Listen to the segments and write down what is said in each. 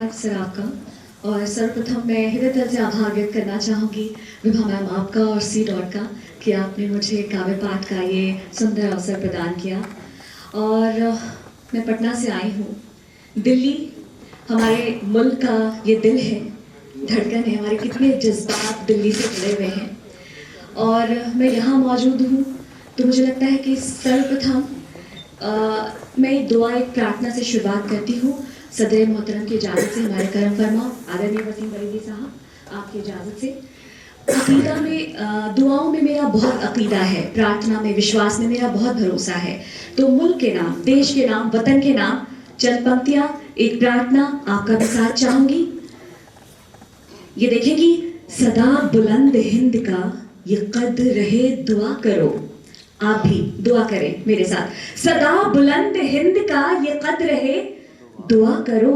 Sir आपका। और सर्वप्रथम मैं हृदय दिल से आभार व्यक्त करना चाहूँगी विभा मैम आपका और सी डॉट का कि आपने मुझे काव्य पाठ का ये सुंदर अवसर प्रदान किया। और मैं पटना से आई हूँ। दिल्ली हमारे मुल्क का ये दिल है, धड़कन है, हमारे कितने जज्बात दिल्ली से जुड़े हुए हैं। और मैं यहाँ मौजूद हूँ तो मुझे लगता है कि सर्वप्रथम मैं एक दुआ एक प्रार्थना से शुरुआत करती हूँ। सदर मोहतरम की इजाज़त से, हमारे करम फरमा आदरणीय वसीम बरेली साहब, आपकी इजाज़त से। अक़ीदा में दुआओं में मेरा बहुत अक़ीदा है, प्रार्थना में विश्वास में मेरा बहुत भरोसा है। तो मुल्क के नाम, देश के नाम, वतन के नाम चंद पंक्तियाँ, एक प्रार्थना आपका भी साथ चाहूँगी। ये देखेंगी, सदा बुलंद हिंद का ये कद रहे दुआ करो। आप भी दुआ करें मेरे साथ। सदा बुलंद हिंद का ये कद रहे दुआ करो।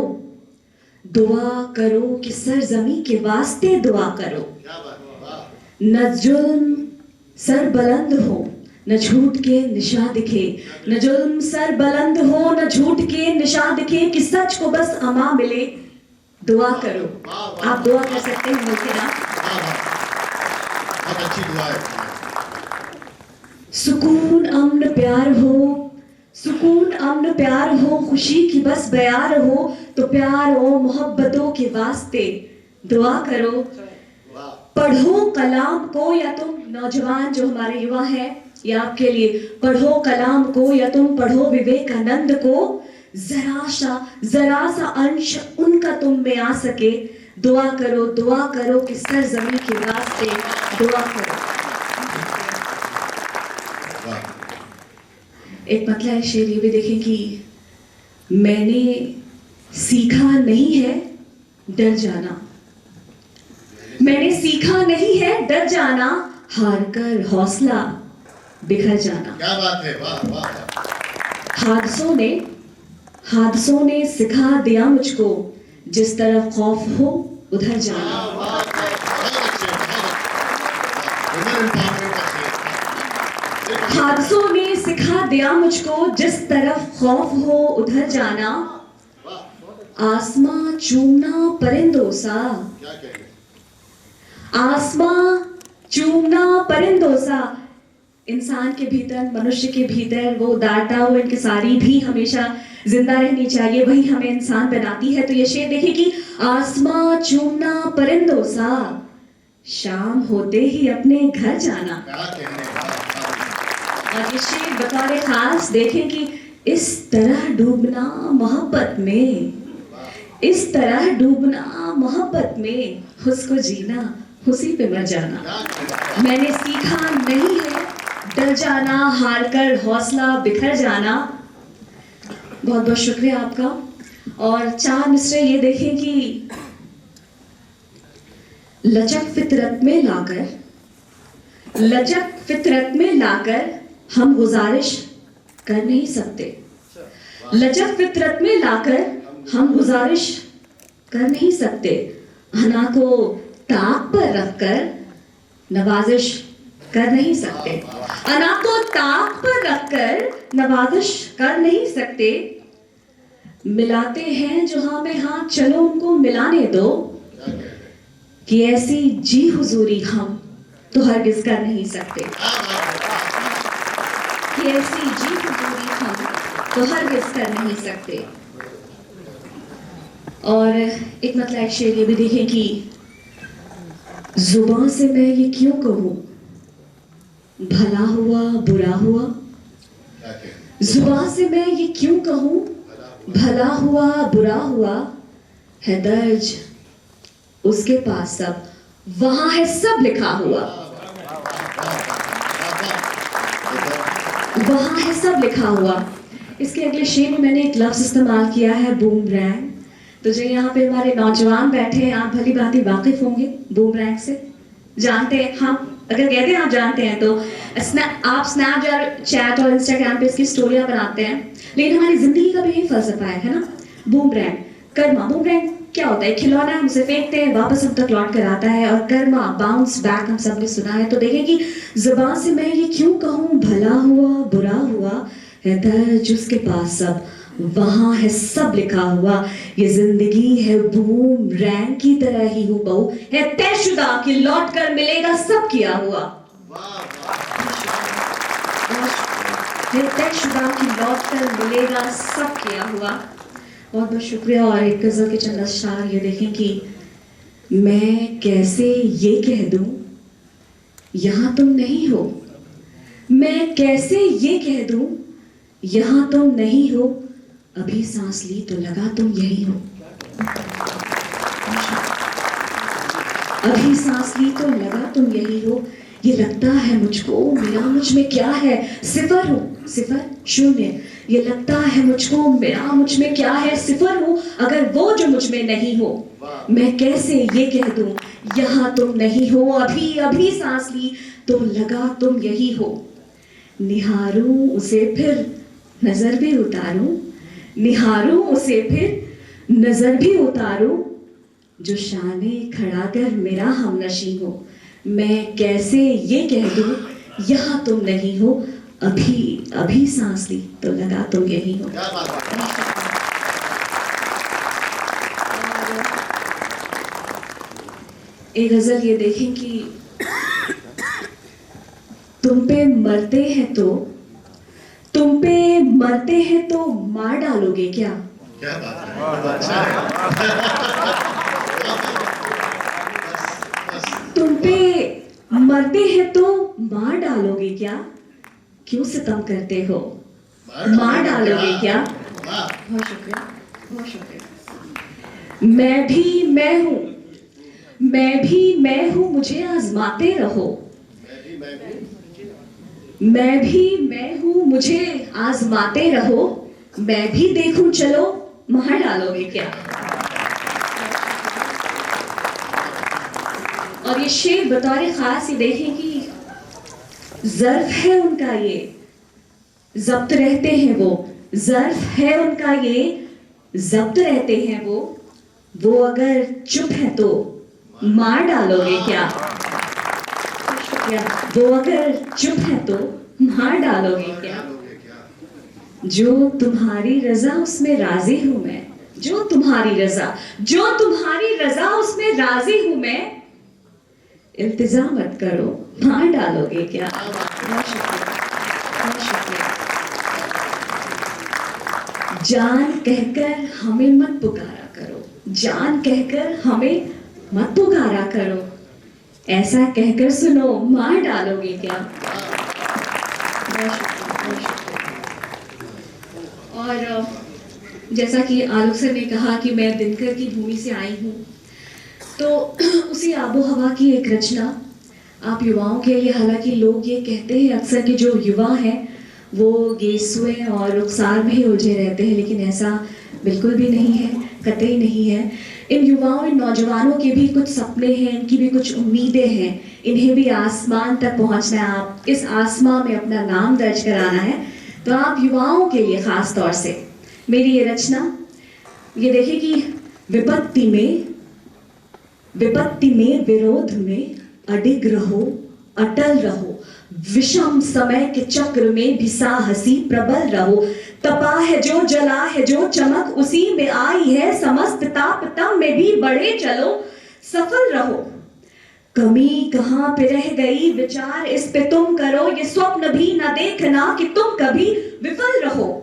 दुआ करो कि सरजमी के वास्ते दुआ करो। न जुल्म सर बुलंद हो न झूठ के निशा दिखे। न जुल्म सर बुलंद हो न झूठ के निशा दिखे, कि सच को बस अमा मिले दुआ करो। आप दुआ कर सकते हैं मुल्क के नाम। बहुत अच्छी दुआ है। सुकून अमन प्यार हो, सुकून अमन प्यार हो, खुशी की बस बयार हो, तो प्यार हो मोहब्बतों के वास्ते दुआ करो। पढ़ो कलाम को या तुम नौजवान जो हमारे युवा हैं, ये आपके लिए, पढ़ो कलाम को या तुम पढ़ो विवेकानंद को, जरा सा अंश उनका तुम में आ सके दुआ करो कि सरजमी के वास्ते दुआ करो। एक मतलब शेर ये भी देखें कि मैंने सीखा नहीं है डर जाना। मैंने सीखा नहीं है डर जाना, हार कर हौसला बिखर जाना। क्या बात है, वाह वाह। हादसों ने सिखा दिया मुझको, जिस तरफ खौफ हो उधर जाना। हादसों ने सिखा दिया मुझको, जिस तरफ खौफ हो उधर जाना। आसमां चूमना परिंदों सा, आसमां चूमना परिंदों सा। इंसान के भीतर, मनुष्य के भीतर वो उदारता, वो इंकिसारी भी हमेशा जिंदा रहनी चाहिए, वही हमें इंसान बनाती है। तो ये शेर देखिए कि आसमां चूमना परिंदों सा, शाम होते ही अपने घर जाना। और ये शेर बतौर खास देखें कि इस तरह डूबना मोहब्बत में, इस तरह डूबना मोहब्बत में, उसको जीना उसी पे मर जाना। मैंने सीखा नहीं है डर जाना, हार कर हौसला बिखर जाना। बहुत बहुत शुक्रिया आपका। और चार मिसरे ये देखें कि लचक फितरत में लाकर, लचक फितरत में लाकर हम गुजारिश कर नहीं सकते। लचक फितरत में लाकर हम गुजारिश कर नहीं सकते। अना को ताक पर रखकर नवाजिश कर नहीं सकते। अना को ताक पर रखकर नवाजिश कर नहीं सकते। मिलाते हैं जो हमें हाथ, चलो उनको मिलाने दो, कि ऐसी जी हुजूरी हम तो हरगिज कर नहीं सकते। कि ऐसी जी हुजूरी हम तो हरगिज कर नहीं सकते। और एक मतलब एक शेर ये भी देखें कि जुबान से मैं ये क्यों कहूँ, भला हुआ बुरा हुआ। जुबान से मैं ये क्यों कहूँ, भला हुआ बुरा हुआ, है दर्ज उसके पास सब, वहां है सब लिखा हुआ। वहां है सब लिखा हुआ। इसके अगले शेर में मैंने एक लफ्ज इस्तेमाल किया है, बूमरैंग। तो जो यहाँ पे हमारे नौजवान बैठे हैं, आप भली भांति वाकिफ होंगे बूमरैंग से, जानते हैं। हम अगर कहते हैं आप जानते हैं तो आप स्नैपचैट, चैट और इंस्टाग्राम पे इसकी स्टोरियां बनाते हैं, लेकिन हमारी जिंदगी का भी यही फलसफा है ना। बूमरैंग, कर्मा। बूमरैंग क्या होता है? खिलौना, हम उसे फेंकते हैं, वापस हम तक लौट कर आता है। और कर्मा, बाउंस बैक, हम सब ने सुना है। तो देखें कि जुबान से मैं ये क्यों कहूँ, भला हुआ बुरा हुआ, है दर्ज उसके पास सब, वहां है सब लिखा हुआ। ये जिंदगी है बूम रैंक की तरह ही हूँ बहू, है तयशुदा कि लौट कर मिलेगा सब किया हुआ। है तयशुदा कि लौट कर मिलेगा सब किया हुआ। बहुत बहुत शुक्रिया। और एक गजल के चंद अशआर ये देखें कि मैं कैसे ये कह दूं यहां तुम नहीं हो, मैं कैसे ये कह दूं यहां तुम नहीं हो, अभी सांस ली तो लगा तुम यही हो। अभी सांस ली तो लगा तुम यही हो। ये लगता है मुझको मेरा मुझ में क्या है, सिफर हूँ सिफर शून्य। ये लगता है मुझको मेरा मुझ में क्या है, सिफर हूँ अगर वो जो मुझ में नहीं हो। मैं कैसे ये कह दूं यहाँ तुम नहीं हो, अभी अभी सांस ली तो लगा तुम यही हो। निहारूं उसे फिर नजर भी उतारूं, निहारूं उसे फिर नजर भी उतारूं, जो शाने खड़ा कर मेरा हमनशी हो। मैं कैसे ये कह दूं यहाँ तुम नहीं हो, अभी अभी सांस ली तो लगा तुम यही हो। एक गजल ये देखें कि तुम पे मरते हैं तो, तुम पे मरते हैं तो मार डालोगे क्या? क्या बात है, अच्छा है। तुम पे मरते हैं तो मार डालोगे क्या? क्यों सितम करते हो, मार डालोगे क्या? बहुत शुक्रिया, बहुत शुक्रिया। मैं भी मैं हूँ, मैं भी मैं हूँ, मुझे आजमाते रहो। मैं भी मैं हूँ, मुझे आजमाते रहो, मैं भी देखूं चलो मार डालोगे क्या? और ये शेर बतौर खास ये देखें कि ज़र्फ है उनका ये, ज़ब्त रहते हैं वो, ज़र्फ है उनका ये, ज़ब्त रहते हैं वो अगर चुप है तो मार डालोगे क्या? वो अगर चुप है तो मार डालोगे क्या? जो तुम्हारी रजा उसमें राजी हूं मैं, जो तुम्हारी रजा, जो तुम्हारी रजा उसमें राजी हूं मैं, इल्तिजा मत करो मार डालोगे क्या? बहुत शुक्रिया, बहुत शुक्रिया। जान कहकर हमें मत पुकारा करो, जान कहकर हमें मत पुकारा करो, ऐसा कहकर सुनो मार डालोगे क्या? बहुत शुक्रिया, बहुत शुक्रिया। और जैसा कि आलोक सर ने कहा कि मैं दिनकर की भूमि से आई हूँ, तो उसी आबो हवा की एक रचना आप युवाओं के लिए, हालांकि लोग ये कहते हैं अक्सर कि जो युवा हैं वो गेसुए और रुखसार में ही उलझे रहते हैं, लेकिन ऐसा बिल्कुल भी नहीं है, कतई नहीं है। इन युवाओं, इन नौजवानों के भी कुछ सपने हैं, इनकी भी कुछ उम्मीदें हैं, इन्हें भी आसमान तक पहुंचना है, आप इस आसमान में अपना नाम दर्ज कराना है। तो आप युवाओं के लिए खास तौर से मेरी ये रचना, ये देखिए कि विपत्ति में विरोध में अडिग रहो, अटल रहो, विषम समय के चक्र में भी साहसी प्रबल रहो, तपा है जो जला है जो चमक उसी में आई है, समस्त ताप तम में भी बढ़े चलो सफल रहो। कमी कहाँ पे रह गई विचार इस पे तुम करो, ये स्वप्न भी न देखना कि तुम कभी विफल रहो,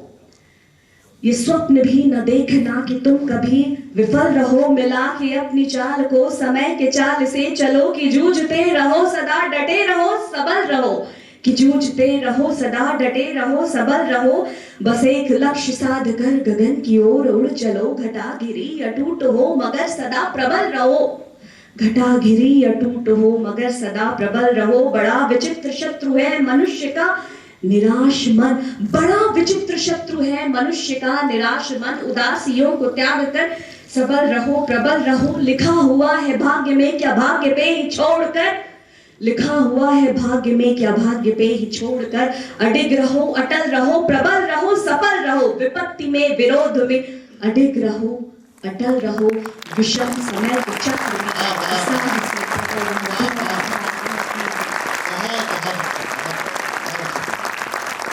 ये स्वप्न भी न देखना कि तुम कभी विफल रहो। मिला के अपनी चाल को समय के चाल से चलो, कि जूझते रहो सदा डटे रहो सबल रहो, कि जूझते रहो सदा डटे रहो सबल रहो। बस एक लक्ष्य साध कर गगन की ओर उड़ चलो, घटा घिरी अटूट हो मगर सदा प्रबल रहो, घटा घिरी अटूट हो मगर सदा प्रबल रहो। बड़ा विचित्र शत्रु है मनुष्य का निराश मन, बड़ा विचित्र शत्रु है मनुष्य का निराश मन, उदासियों को त्याग कर सबल रहो प्रबल रहो। लिखा हुआ है भाग्य में क्या भाग्य पे ही छोड़कर, लिखा हुआ है भाग्य में क्या भाग्य पे ही छोड़कर, अडिग रहो अटल रहो प्रबल रहो सफल रहो, विपत्ति में विरोध में अडिग रहो अटल रहो, विषम समय के चक्र में